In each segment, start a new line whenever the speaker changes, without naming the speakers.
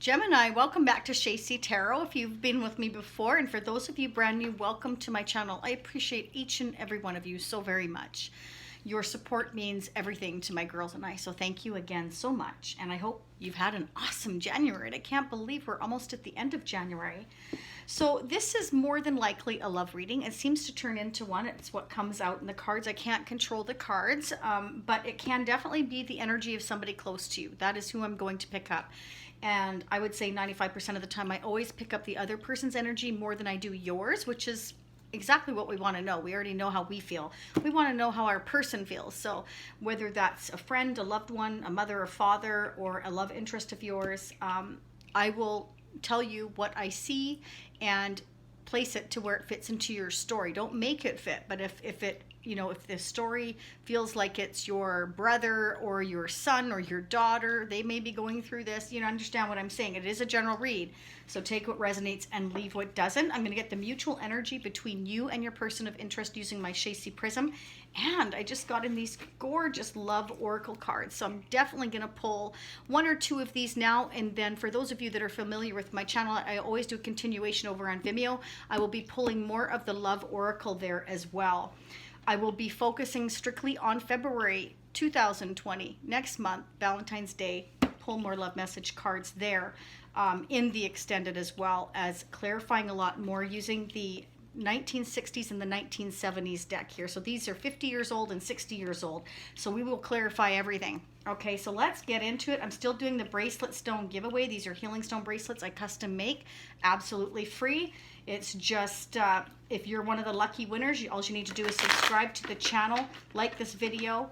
Gemini, welcome back to SHASIE Tarot. If you've been with me before, and for those of you brand new, welcome to my channel. I appreciate each and every one of you so very much. Your support means everything to my girls and I, so thank you again so much. And I hope you've had an awesome January. And I can't believe we're almost at the end of January. So this is more than likely a love reading. It seems to turn into one. It's what comes out in the cards. I can't control the cards, but it can definitely be the energy of somebody close to you. That is who I'm going to pick up. And I would say 95% of the time I always pick up the other person's energy more than I do yours, which is exactly what we want to know. We already know how we feel. We want to know how our person feels. So whether that's a friend, a loved one, a mother or father, or a love interest of yours, I will tell you what I see and place it to where it fits into your story. Don't make it fit, but if it, you know, if the story feels like it's your brother or your son or your daughter, they may be going through this, you know, understand what I'm saying. It is a general read, so take what resonates and leave what doesn't. I'm going to get the mutual energy between you and your person of interest using my SHASIE Prism, and I just got in these gorgeous love oracle cards, so I'm definitely going to pull one or two of these now. And then for those of you that are familiar with my channel, I always do a continuation over on Vimeo. I will be pulling more of the love oracle there as well. I will be focusing strictly on February 2020, next month, Valentine's Day. Pull more love message cards there in the extended, as well as clarifying a lot more using the 1960s and the 1970s deck here. So these are 50 years old and 60 years old. So we will clarify everything. Okay, so let's get into it. I'm still doing the bracelet stone giveaway. These are healing stone bracelets I custom make, absolutely free. It's just, if you're one of the lucky winners, all you need to do is subscribe to the channel, like this video,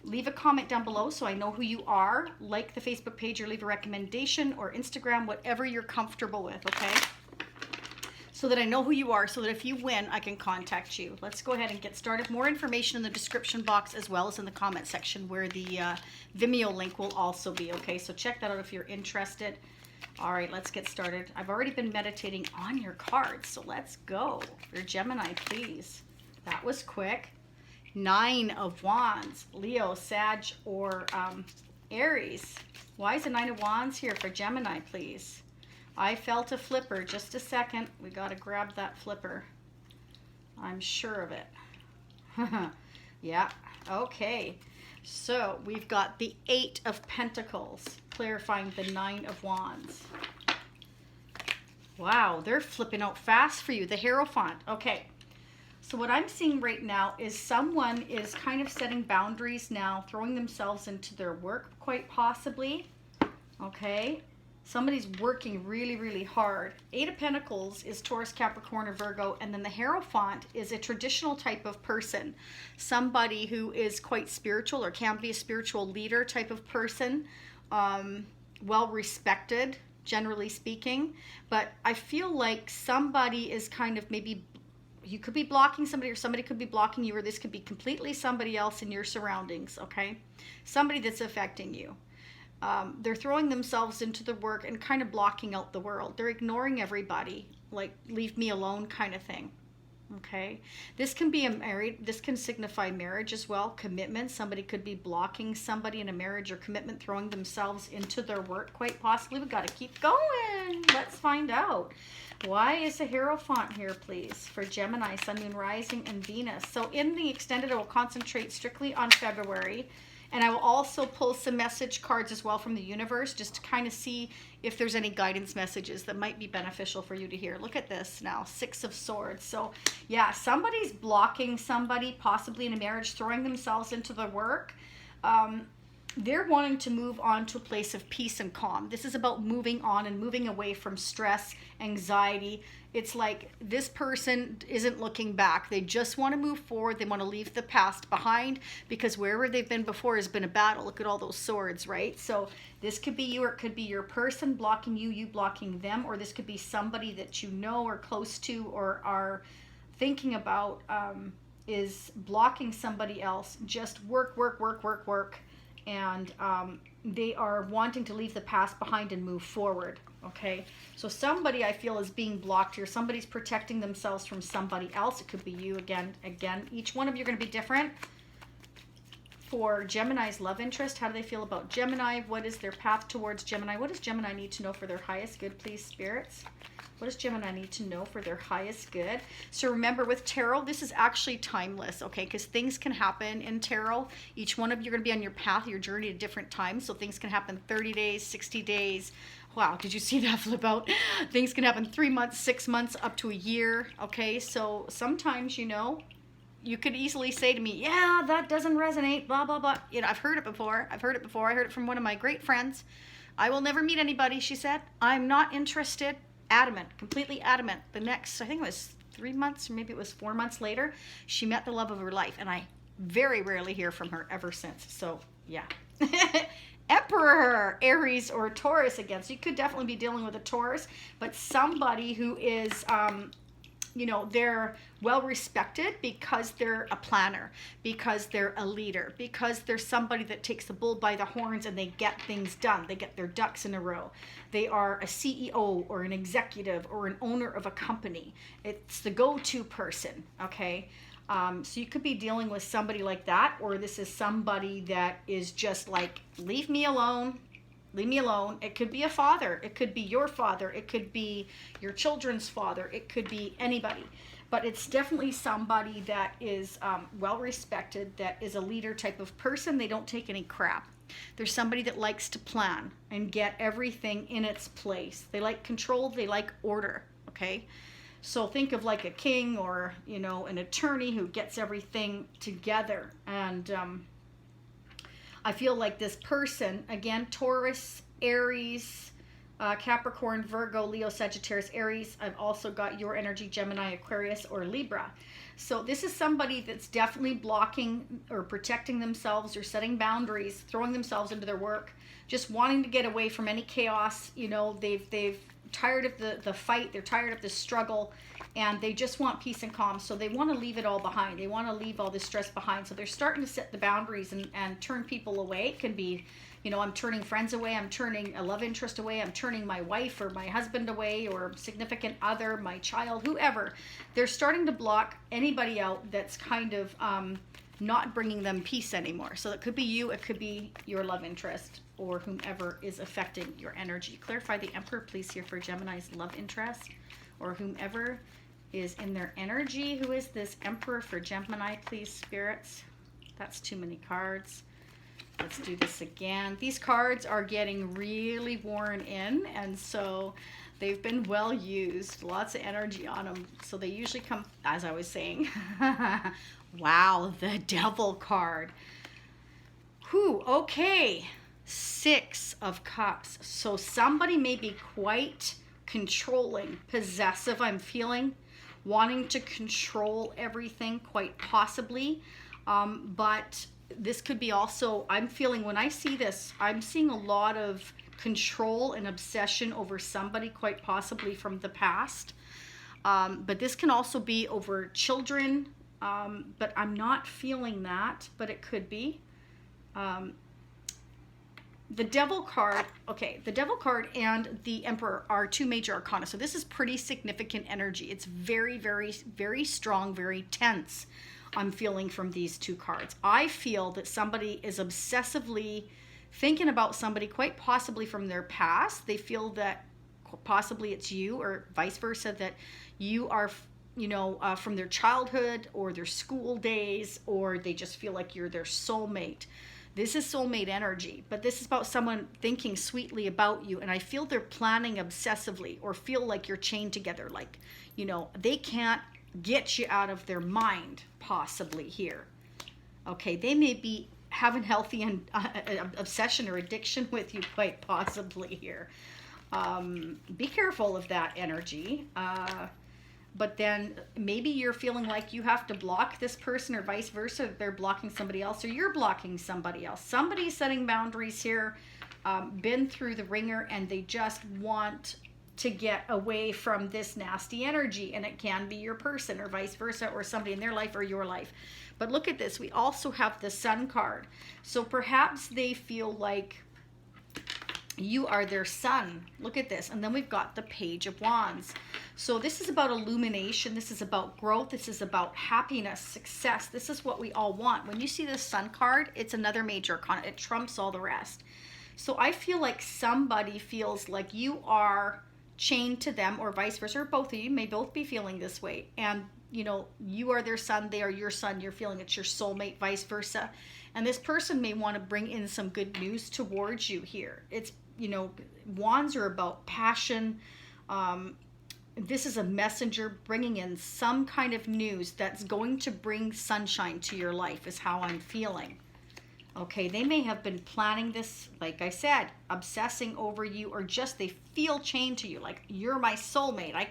leave a comment down below so I know who you are, like the Facebook page or leave a recommendation, or Instagram, whatever you're comfortable with, okay? So that I know who you are, so that if you win, I can contact you. Let's go ahead and get started. More information in the description box as well as in the comment section, where the Vimeo link will also be, okay? So check that out if you're interested. All right, let's get started. I've already been meditating on your cards, so let's go. For Gemini, please. That was quick. 9 of Wands, Leo, Sag, or Aries. Why is the 9 of Wands here for Gemini, please? I felt a flipper. Just a second. We got to grab that flipper. I'm sure of it. Yeah, okay. So we've got the 8 of Pentacles, clarifying the 9 of Wands. Wow, they're flipping out fast for you. The Hierophant. Okay. So what I'm seeing right now is someone is kind of setting boundaries now, throwing themselves into their work, quite possibly. Okay. Somebody's working really, really hard. 8 of Pentacles is Taurus, Capricorn, or Virgo. And then the Hierophant is a traditional type of person. Somebody who is quite spiritual or can be a spiritual leader type of person. Well respected, generally speaking. But I feel like somebody is kind of maybe, you could be blocking somebody, or somebody could be blocking you, or this could be completely somebody else in your surroundings, okay? Somebody that's affecting you. They're throwing themselves into the work and kind of blocking out the world. They're ignoring everybody, like leave me alone kind of thing. Okay, this can be this can signify marriage as well, commitment. Somebody could be blocking somebody in a marriage or commitment, throwing themselves into their work, quite possibly. We've got to keep going. Let's find out. Why is the Hierophant here, please, for Gemini, Sun, Moon, Rising, and Venus? So in the extended, I will concentrate strictly on February. And I will also pull some message cards as well from the universe, just to kind of see if there's any guidance messages that might be beneficial for you to hear. Look at this now, 6 of Swords. So yeah, somebody's blocking somebody, possibly in a marriage, throwing themselves into the work. They're wanting to move on to a place of peace and calm. This is about moving on and moving away from stress, anxiety. It's like this person isn't looking back. They just want to move forward. They want to leave the past behind, because wherever they've been before has been a battle. Look at all those swords, right? So this could be you, or it could be your person blocking you, you blocking them, or this could be somebody that you know or close to or are thinking about is blocking somebody else. Just work, work, work, work, work. And they are wanting to leave the past behind and move forward, okay? So somebody, I feel, is being blocked here. Somebody's protecting themselves from somebody else. It could be you again. Each one of you are going to be different. for Gemini's love interest. How do they feel about Gemini? What is their path towards Gemini? What does Gemini need to know for their highest good, please, spirits? What does Gemini need to know for their highest good? So remember, with tarot, this is actually timeless, okay? Because things can happen in tarot. Each one of you are going to be on your path, your journey at different times. So things can happen 30 days, 60 days. Wow, did you see that flip out? Things can happen 3 months, 6 months, up to a year, okay? So sometimes, you know, you could easily say to me, yeah, that doesn't resonate, blah, blah, blah. You know, I've heard it before. I heard it from one of my great friends. I will never meet anybody, she said. I'm not interested. Adamant, completely adamant. The next, I think it was 3 months, or maybe it was 4 months later, she met the love of her life. And I very rarely hear from her ever since. So, yeah. Emperor, Aries or Taurus again. So you could definitely be dealing with a Taurus, but somebody who is, you know, they're well respected because they're a planner, because they're a leader, because they're somebody that takes the bull by the horns and they get things done. They get their ducks in a row. They are a CEO or an executive or an owner of a company. It's the go-to person, okay? So you could be dealing with somebody like that, or this is somebody that is just like, leave me alone. Leave me alone. It could be a father. It could be your father. It could be your children's father. It could be anybody. But it's definitely somebody that is well respected, that is a leader type of person. They don't take any crap. There's somebody that likes to plan and get everything in its place. They like control. They like order. Okay. So think of like a king or, you know, an attorney who gets everything together. And I feel like this person, again, Taurus, Aries, Capricorn, Virgo, Leo, Sagittarius, Aries. I've also got your energy, Gemini, Aquarius, or Libra. So this is somebody that's definitely blocking or protecting themselves or setting boundaries, throwing themselves into their work, just wanting to get away from any chaos. You know, they've tired of the fight. They're tired of the struggle, and they just want peace and calm. So they want to leave it all behind. They want to leave all this stress behind. So they're starting to set the boundaries and turn people away. It can be, you know, I'm turning friends away. I'm turning a love interest away. I'm turning my wife or my husband away, or significant other, my child, whoever. They're starting to block anybody out that's kind of not bringing them peace anymore. So it could be you. It could be your love interest or whomever is affecting your energy. Clarify the Emperor, please, here for Gemini's love interest or whomever is in their energy. Who is this Emperor for Gemini, please, spirits? That's too many cards. Let's do this again. These cards are getting really worn in, and so they've been well used. Lots of energy on them. So they usually come, as I was saying. Wow, the Devil card. Whew, okay. 6 of Cups. So somebody may be quite controlling, possessive, I'm feeling, wanting to control everything, quite possibly. But this could be also, I'm feeling, when I see this, I'm seeing a lot of control and obsession over somebody, quite possibly from the past. But this can also be over children, but I'm not feeling that, but it could be. The Devil card, okay, the Devil card and the Emperor are 2 major arcana. So this is pretty significant energy. It's very, very, very strong, very tense. I'm feeling from these 2 cards. I feel that somebody is obsessively thinking about somebody, quite possibly from their past. They feel that possibly it's you, or vice versa, that you are, you know, from their childhood or their school days, or they just feel like you're their soulmate. This is soulmate energy, but this is about someone thinking sweetly about you, and I feel they're planning obsessively, or feel like you're chained together, like, you know, they can't get you out of their mind, possibly here. Okay, they may be having healthy and obsession or addiction with you, quite possibly here. Be careful of that energy. But then maybe you're feeling like you have to block this person, or vice versa. They're blocking somebody else, or you're blocking somebody else. Somebody's setting boundaries here, been through the ringer, and they just want to get away from this nasty energy. And it can be your person, or vice versa, or somebody in their life or your life. But look at this. We also have the Sun card. So perhaps they feel like You are their sun. Look at this. And then we've got the Page of Wands. So this is about illumination. This is about growth. This is about happiness, success. This is what we all want. When you see the Sun card, it's another major arcana. It trumps all the rest. So I feel like somebody feels like you are chained to them, or vice versa, or both of you may both be feeling this way. And, you know, you are their sun, they are your sun. You're feeling it's your soulmate, vice versa. And this person may want to bring in some good news towards you here. It's, you know, wands are about passion. This is a messenger bringing in some kind of news that's going to bring sunshine to your life, is how I'm feeling. Okay, they may have been planning this, like I said, obsessing over you, or just they feel chained to you, like you're my soulmate. I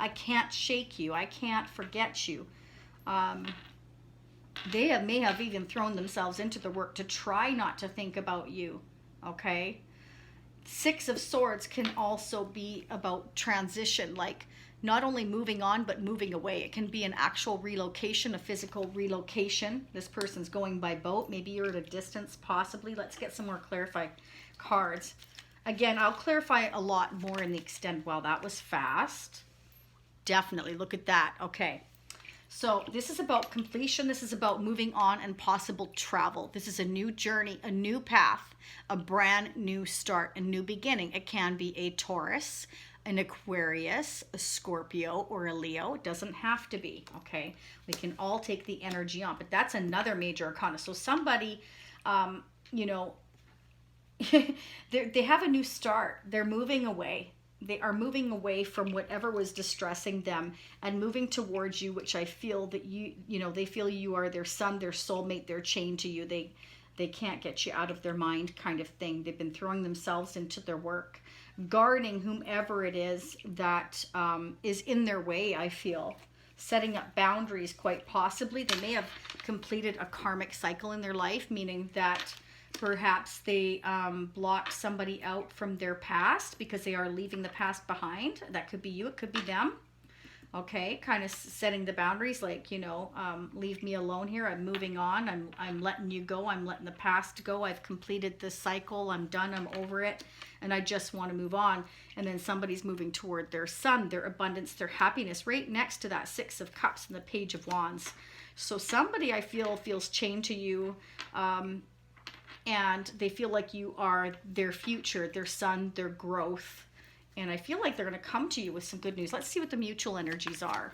can't shake you. I can't forget you. They may have even thrown themselves into the work to try not to think about you. Okay. Six of Swords can also be about transition, like not only moving on, but moving away. It can be an actual relocation, a physical relocation. This person's going by boat. Maybe you're at a distance, possibly. Let's get some more clarified cards. Again, I'll clarify a lot more in the extend. Wow, that was fast. Definitely. Look at that. Okay. So this is about completion. This is about moving on and possible travel. This is a new journey, a new path, a brand new start, a new beginning. It can be a Taurus, an Aquarius, a Scorpio, or a Leo. It doesn't have to be, okay? We can all take the energy on, but that's another major arcana. So somebody, you know, they have a new start. They're moving away. They are moving away from whatever was distressing them and moving towards you, which I feel that you know, they feel you are their sun, their soulmate, they're chained to you. They can't get you out of their mind, kind of thing. They've been throwing themselves into their work, guarding whomever it is that is in their way, I feel. Setting up boundaries, quite possibly. They may have completed a karmic cycle in their life, meaning that perhaps they blocked somebody out from their past because they are leaving the past behind. That could be you, it could be them. Okay, kind of setting the boundaries, like, you know, leave me alone here. I'm moving on. I'm letting you go. I'm letting the past go. I've completed this cycle. I'm done. I'm over it. And I just want to move on. And then somebody's moving toward their sun, their abundance, their happiness, right next to that Six of Cups and the Page of Wands. So somebody, I feel, feels chained to you. And they feel like you are their future, their sun, their growth. And I feel like they're going to come to you with some good news. Let's see what the mutual energies are.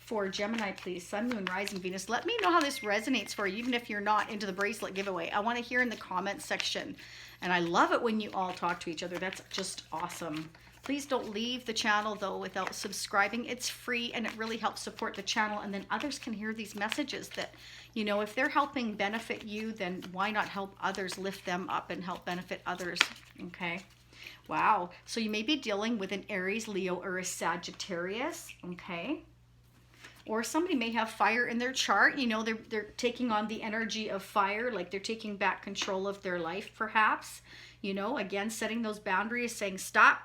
For Gemini, please. Sun, Moon, Rising, Venus. Let me know how this resonates for you, even if you're not into the bracelet giveaway. I want to hear in the comments section. And I love it when you all talk to each other. That's just awesome. Please don't leave the channel, though, without subscribing. It's free, and it really helps support the channel. And then others can hear these messages that, you know, if they're helping benefit you, then why not help others, lift them up and help benefit others, okay? Wow. So you may be dealing with an Aries, Leo, or a Sagittarius, okay? Or somebody may have fire in their chart. You know, they're taking on the energy of fire, like they're taking back control of their life, perhaps. You know, again, setting those boundaries, saying, stop,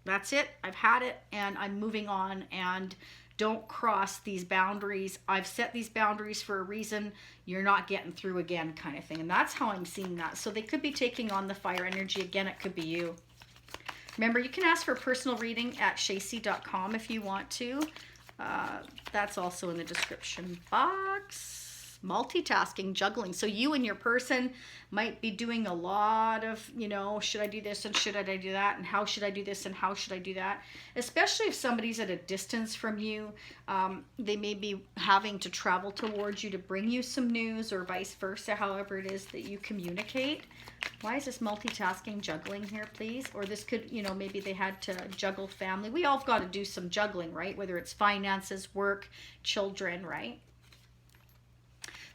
that's it, I've had it, and I'm moving on, and don't cross these boundaries. I've set these boundaries for a reason. You're not getting through again, kind of thing. And that's how I'm seeing that. So they could be taking on the fire energy. Again, it could be you. Remember, you can ask for a personal reading at shasie.com if you want to. That's also in the description box. Multitasking, juggling. So you and your person might be doing a lot of, you know, should I do this and should I do that, and how should I do this and how should I do that? Especially if somebody's at a distance from you, they may be having to travel towards you to bring you some news, or vice versa, however it is that you communicate. Why is this multitasking, juggling here, please? Or this could, you know, maybe they had to juggle family. We all have got to do some juggling, right? Whether it's finances, work, children, right?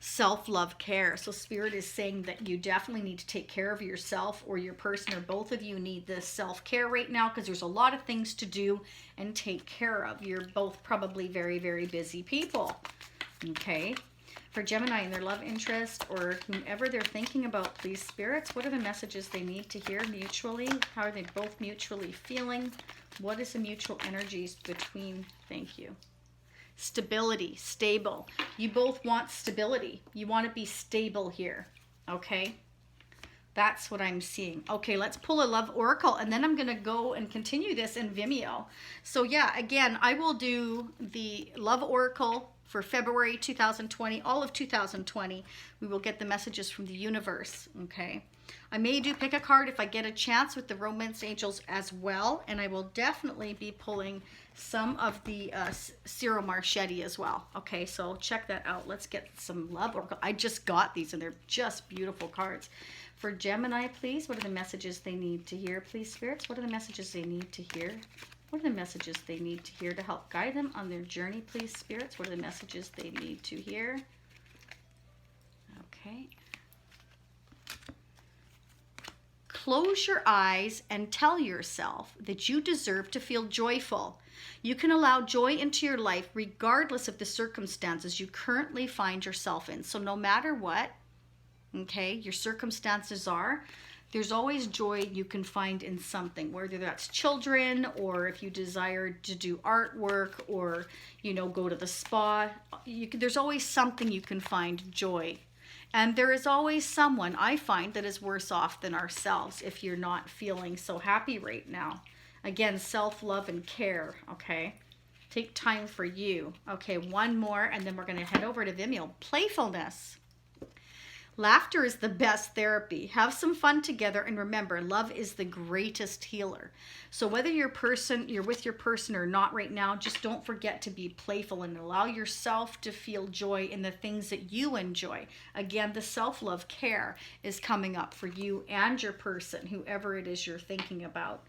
Self-love, care. So Spirit is saying that you definitely need to take care of yourself, or your person, or both of you need this self-care right now, because there's a lot of things to do and take care of. You're both probably very, very busy people. Okay. For Gemini and their love interest, or whomever they're thinking about, please, spirits, what are the messages they need to hear mutually? How are they both mutually feeling? What is the mutual energies between? Thank you. Stability, stable. You both want stability. You want to be stable here, okay? That's what I'm seeing. Okay, let's pull a love oracle, and then I'm going to go and continue this in Vimeo. So yeah, again, I will do the love oracle for February 2020, all of 2020. We will get the messages from the universe, okay? I may do pick a card if I get a chance with the romance angels as well, and I will definitely be pulling some of the Ciro Marchetti as well. Okay, so check that out. Let's get some love oracle. I just got these, and they're just beautiful cards. For Gemini, please, what are the messages they need to hear, please, spirits? What are the messages they need to hear? What are the messages they need to hear to help guide them on their journey, please, spirits? What are the messages they need to hear? Okay. Close your eyes and tell yourself that you deserve to feel joyful. You can allow joy into your life regardless of the circumstances you currently find yourself in. So no matter what, okay, your circumstances are, there's always joy you can find in something, whether that's children, or if you desire to do artwork, or, you know, go to the spa. There's always something you can find joy. And there is always someone, I find, that is worse off than ourselves if you're not feeling so happy right now. Again, self-love and care, okay? Take time for you. Okay, one more, and then we're going to head over to Vimeo. Playfulness. Laughter is the best therapy. Have some fun together, and remember, love is the greatest healer. So whether you're with your person or not right now, just don't forget to be playful and allow yourself to feel joy in the things that you enjoy. Again, the self-love care is coming up for you and your person, whoever it is you're thinking about.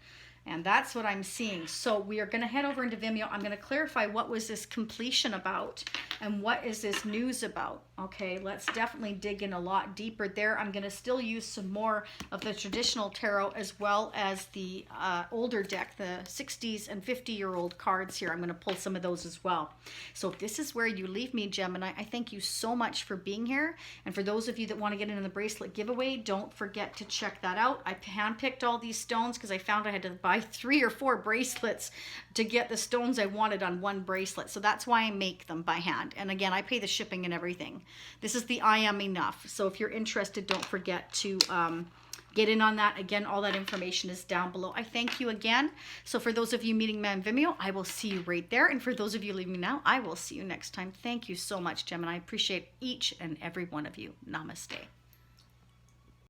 And that's what I'm seeing. So we are going to head over into Vimeo. I'm going to clarify what was this completion about and what is this news about. Okay, let's definitely dig in a lot deeper there. I'm going to still use some more of the traditional tarot as well as the older deck, the 60s and 50-year-old cards here. I'm going to pull some of those as well. So if this is where you leave me, Gemini, I thank you so much for being here. And for those of you that want to get in the bracelet giveaway, don't forget to check that out. I handpicked all these stones because I found I had to buy 3 or 4 bracelets to get the stones I wanted on one bracelet. So that's why I make them by hand. And again, I pay the shipping and everything. This is the I Am Enough. So if you're interested, don't forget to get in on that. Again, all that information is down below. I thank you again. So for those of you meeting me on Vimeo, I will see you right there. And for those of you leaving me now, I will see you next time. Thank you so much, Gemini. I appreciate each and every one of you. Namaste.